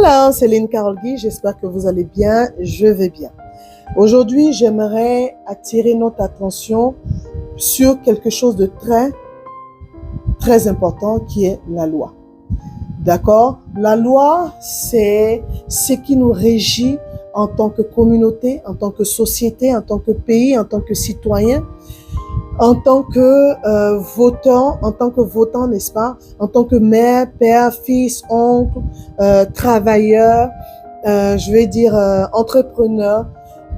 Hello, c'est Lynn Carole Guy, j'espère que vous allez bien, je vais bien. Aujourd'hui, j'aimerais attirer notre attention sur quelque chose de très important qui est la loi. D'accord? La loi, c'est ce qui nous régit en tant que communauté, en tant que société, en tant que pays, en tant que citoyen, en tant que votant, n'est-ce pas? En tant que mère, père, fils, oncle, travailleur, entrepreneur.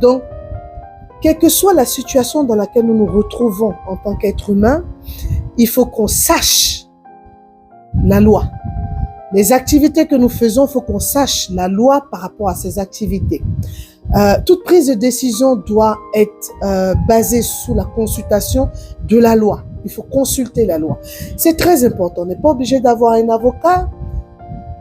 Donc, quelle que soit la situation dans laquelle nous nous retrouvons en tant qu'être humain, il faut qu'on sache la loi. Les activités que nous faisons, il faut qu'on sache la loi par rapport à ces activités. Toute prise de décision doit être basée sous la consultation de la loi. Il faut consulter la loi. C'est très important. On n'est pas obligé d'avoir un avocat.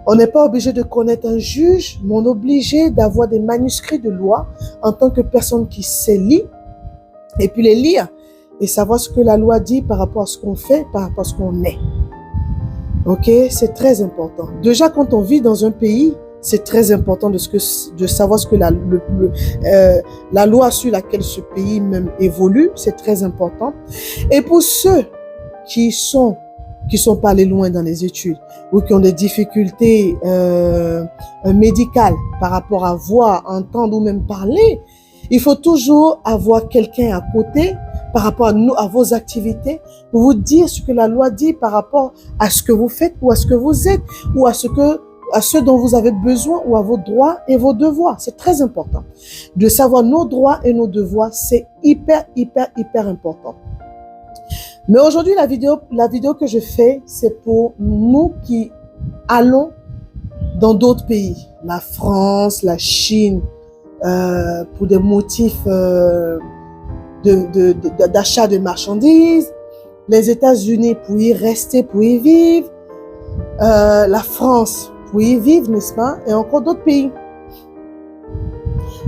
On n'est pas obligé de connaître un juge, mais on est obligé d'avoir des manuscrits de loi en tant que personne qui sait lire et puis les lire et savoir ce que la loi dit par rapport à ce qu'on fait, par rapport à ce qu'on est. Ok, c'est très important. Déjà, quand on vit dans un pays, c'est très important de savoir ce que la loi sur laquelle ce pays même évolue, c'est très important. Et pour ceux qui sont pas allés loin dans les études ou qui ont des difficultés médicales par rapport à voir, entendre ou même parler, il faut toujours avoir quelqu'un à côté par rapport à vos activités pour vous dire ce que la loi dit par rapport à ce que vous faites ou à ce que vous êtes ou à ce dont vous avez besoin ou à vos droits et vos devoirs. C'est très important. De savoir nos droits et nos devoirs, c'est hyper important. Mais aujourd'hui, la vidéo que je fais, c'est pour nous qui allons dans d'autres pays. La France, la Chine, pour des motifs d'achat de marchandises, les États-Unis pour y rester, pour y vivre, la France pour y vivre, n'est-ce pas, et encore d'autres pays.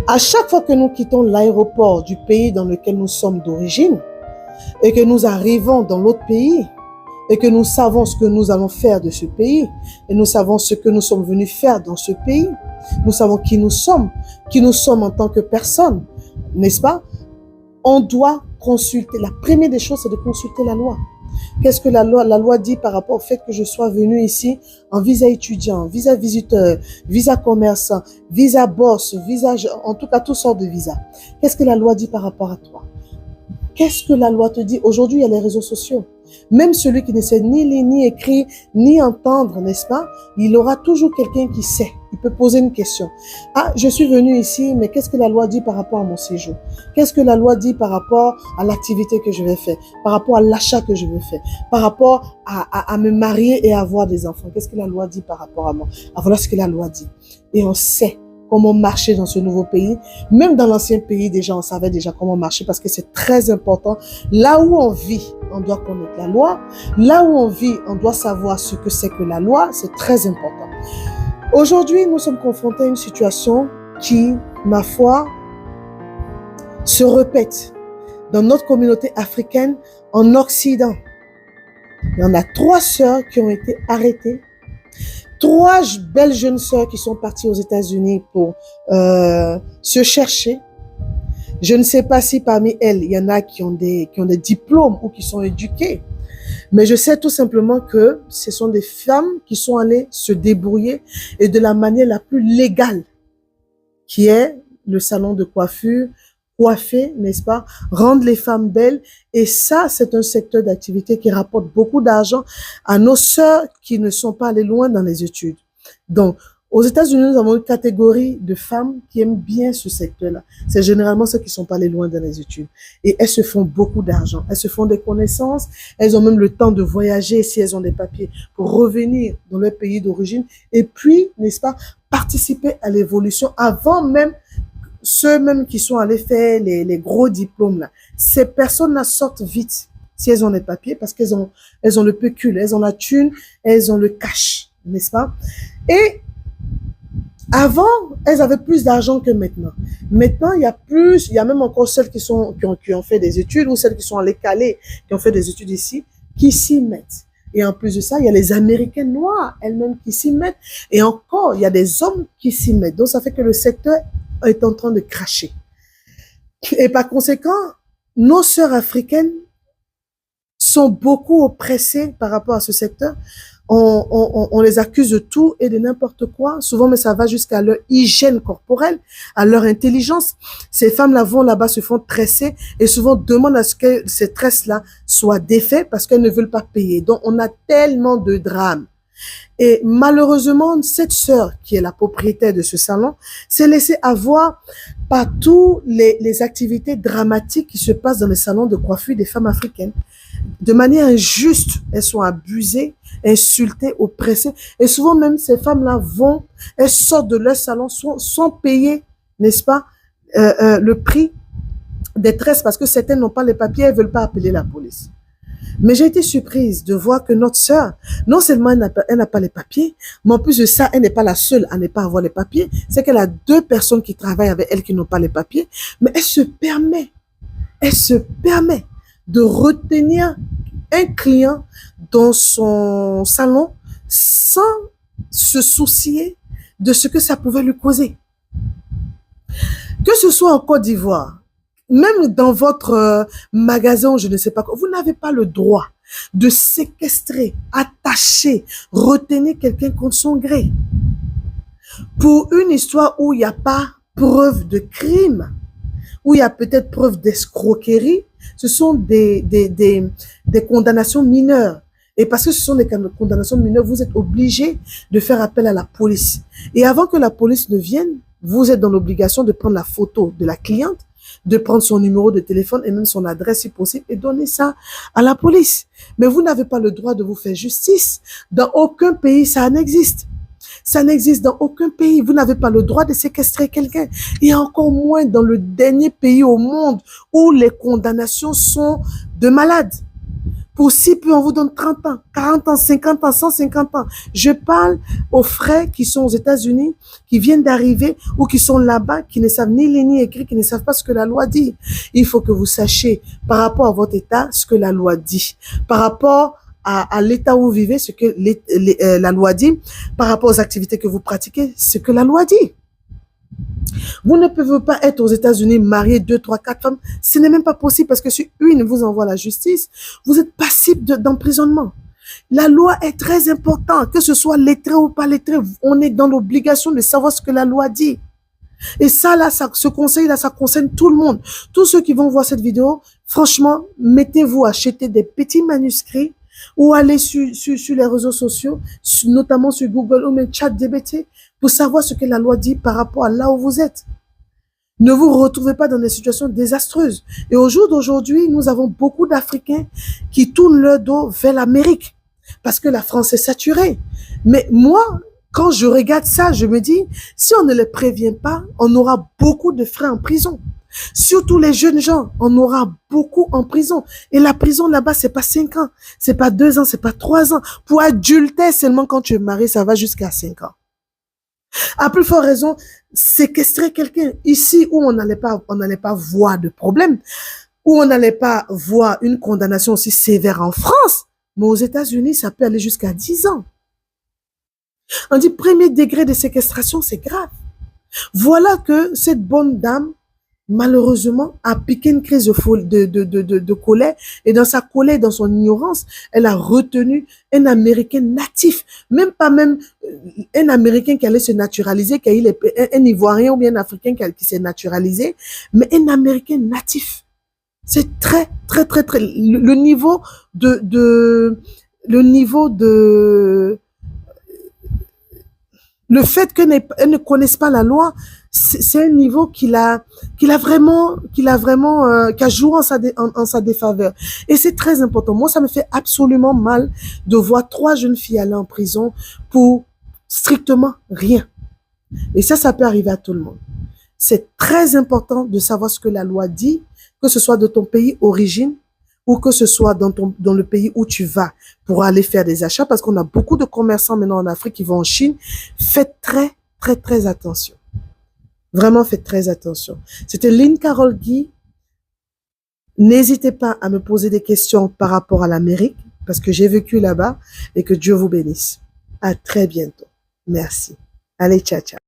À chaque fois que nous quittons l'aéroport du pays dans lequel nous sommes d'origine et que nous arrivons dans l'autre pays et que nous savons ce que nous allons faire de ce pays et nous savons ce que nous sommes venus faire dans ce pays, nous savons qui nous sommes en tant que personne, n'est-ce pas? On doit consulter. La première des choses, c'est de consulter la loi. Qu'est-ce que la loi dit par rapport au fait que je sois venu ici en visa étudiant, visa visiteur, visa commerçant, visa boss, en tout cas, toutes sortes de visas. Qu'est-ce que la loi dit par rapport à toi? Qu'est-ce que la loi te dit? Aujourd'hui, il y a les réseaux sociaux. Même celui qui ne sait ni lire, ni écrire, ni entendre, n'est-ce pas? Il aura toujours quelqu'un qui sait. Il peut poser une question. Ah, je suis venu ici, mais qu'est-ce que la loi dit par rapport à mon séjour? Qu'est-ce que la loi dit par rapport à l'activité que je vais faire? Par rapport à l'achat que je vais faire? Par rapport à me marier et avoir des enfants? Qu'est-ce que la loi dit par rapport à moi? Ah, voilà ce que la loi dit. Et on sait comment marcher dans ce nouveau pays. Même dans l'ancien pays, déjà, on savait déjà comment marcher parce que c'est très important. Là où on vit, on doit connaître la loi. Là où on vit, on doit savoir ce que c'est que la loi. C'est très important. Aujourd'hui, nous sommes confrontés à une situation qui, ma foi, se répète dans notre communauté africaine en Occident. Il y en a 3 sœurs qui ont été arrêtées. 3 belles jeunes sœurs qui sont parties aux États-Unis pour se chercher. Je ne sais pas si parmi elles, il y en a qui ont des diplômes ou qui sont éduquées. Mais je sais tout simplement que ce sont des femmes qui sont allées se débrouiller et de la manière la plus légale, qui est le salon de coiffure, coiffer, n'est-ce pas, rendre les femmes belles. Et ça, c'est un secteur d'activité qui rapporte beaucoup d'argent à nos sœurs qui ne sont pas allées loin dans les études. Donc, aux États-Unis, nous avons une catégorie de femmes qui aiment bien ce secteur-là. C'est généralement ceux qui sont pas allés loin dans les études. Et elles se font beaucoup d'argent. Elles se font des connaissances. Elles ont même le temps de voyager si elles ont des papiers pour revenir dans leur pays d'origine. Et puis, n'est-ce pas, participer à l'évolution avant même ceux même qui sont allés faire les gros diplômes là. Ces personnes-là sortent vite si elles ont les papiers parce qu'elles ont le pécule, elles ont la thune, elles ont le cash, n'est-ce pas? Et avant, elles avaient plus d'argent que maintenant. Maintenant, il y a même encore celles qui ont fait des études ou celles qui sont allées caler, qui ont fait des études ici, qui s'y mettent. Et en plus de ça, il y a les Américaines noires elles-mêmes qui s'y mettent. Et encore, il y a des hommes qui s'y mettent. Donc, ça fait que le secteur est en train de cracher. Et par conséquent, nos sœurs africaines sont beaucoup oppressées par rapport à ce secteur. On les accuse de tout et de n'importe quoi. Souvent, mais ça va jusqu'à leur hygiène corporelle, à leur intelligence. Ces femmes-là vont là-bas, se font tresser et souvent demandent à ce que ces tresses-là soient défaites parce qu'elles ne veulent pas payer. Donc, on a tellement de drames. Et malheureusement, cette sœur, qui est la propriétaire de ce salon, s'est laissée avoir par toutes les activités dramatiques qui se passent dans les salons de coiffure des femmes africaines. De manière injuste, elles sont abusées, insultées, oppressées. Et souvent même, ces femmes-là vont, elles sortent de leur salon sans payer, n'est-ce pas, le prix des tresses parce que certaines n'ont pas les papiers, elles ne veulent pas appeler la police. Mais j'ai été surprise de voir que notre sœur, non seulement elle n'a pas les papiers, mais en plus de ça, elle n'est pas la seule à ne pas avoir les papiers. C'est qu'elle a 2 personnes qui travaillent avec elle qui n'ont pas les papiers, mais elle se permet de retenir un client dans son salon sans se soucier de ce que ça pouvait lui causer. Que ce soit en Côte d'Ivoire, même dans votre magasin, je ne sais pas quoi, vous n'avez pas le droit de séquestrer, attacher, retenir quelqu'un contre son gré. Pour une histoire où il n'y a pas preuve de crime, où il y a peut-être preuve d'escroquerie, ce sont des condamnations mineures. Et parce que ce sont des condamnations mineures, vous êtes obligé de faire appel à la police. Et avant que la police ne vienne, vous êtes dans l'obligation de prendre la photo de la cliente, de prendre son numéro de téléphone et même son adresse si possible et donner ça à la police. Mais vous n'avez pas le droit de vous faire justice. Dans aucun pays, ça n'existe. Ça n'existe dans aucun pays. Vous n'avez pas le droit de séquestrer quelqu'un. Et encore moins dans le dernier pays au monde où les condamnations sont de malades. Pour si peu, on vous donne 30 ans, 40 ans, 50 ans, 150 ans. Je parle aux frères qui sont aux États-Unis, qui viennent d'arriver ou qui sont là-bas, qui ne savent ni lire ni écrire, qui ne savent pas ce que la loi dit. Il faut que vous sachiez par rapport à votre état ce que la loi dit. Par rapport à l'état où vous vivez, ce que la loi dit. Par rapport aux activités que vous pratiquez, ce que la loi dit. Vous ne pouvez pas être aux États-Unis, marié 2, 3, 4 femmes. Ce n'est même pas possible parce que si une vous envoie à la justice, vous êtes passible d'emprisonnement. La loi est très importante, que ce soit lettré ou pas lettré. On est dans l'obligation de savoir ce que la loi dit. Et ça, là, ce conseil-là, ça concerne tout le monde. Tous ceux qui vont voir cette vidéo, franchement, mettez-vous à acheter des petits manuscrits ou aller sur les réseaux sociaux, notamment sur Google ou même ChatGPT, pour savoir ce que la loi dit par rapport à là où vous êtes. Ne vous retrouvez pas dans des situations désastreuses. Et au jour d'aujourd'hui, nous avons beaucoup d'Africains qui tournent leur dos vers l'Amérique parce que la France est saturée. Mais moi, quand je regarde ça, je me dis, si on ne les prévient pas, on aura beaucoup de frais en prison. Surtout les jeunes gens, on aura beaucoup en prison. Et la prison là-bas, c'est pas 5 ans, c'est pas 2 ans, c'est pas 3 ans. Pour adultère, seulement quand tu es marié, ça va jusqu'à 5 ans. À plus forte raison, séquestrer quelqu'un ici où on n'allait pas voir de problème, où on n'allait pas voir une condamnation aussi sévère en France, mais aux États-Unis, ça peut aller jusqu'à 10 ans. On dit premier degré de séquestration, c'est grave. Voilà que cette bonne dame, malheureusement, a piqué une crise de colère. Et dans sa colère, dans son ignorance, elle a retenu un Américain natif. Même un Américain qui allait se naturaliser, un Ivoirien ou bien un Africain qui s'est naturalisé, mais un Américain natif. C'est très, très, très, très... Le niveau le fait qu'elle ne connaisse pas la loi, c'est un niveau qui a joué en sa défaveur. Et c'est très important. Moi, ça me fait absolument mal de voir 3 jeunes filles aller en prison pour strictement rien. Et ça peut arriver à tout le monde. C'est très important de savoir ce que la loi dit, que ce soit de ton pays origine, ou que ce soit dans le pays où tu vas pour aller faire des achats, parce qu'on a beaucoup de commerçants maintenant en Afrique qui vont en Chine. Faites très, très, très attention. Vraiment, faites très attention. C'était Lynn Carole Guy. N'hésitez pas à me poser des questions par rapport à l'Amérique. parce que j'ai vécu là-bas et que Dieu vous bénisse. À très bientôt. Merci. Allez, ciao, ciao.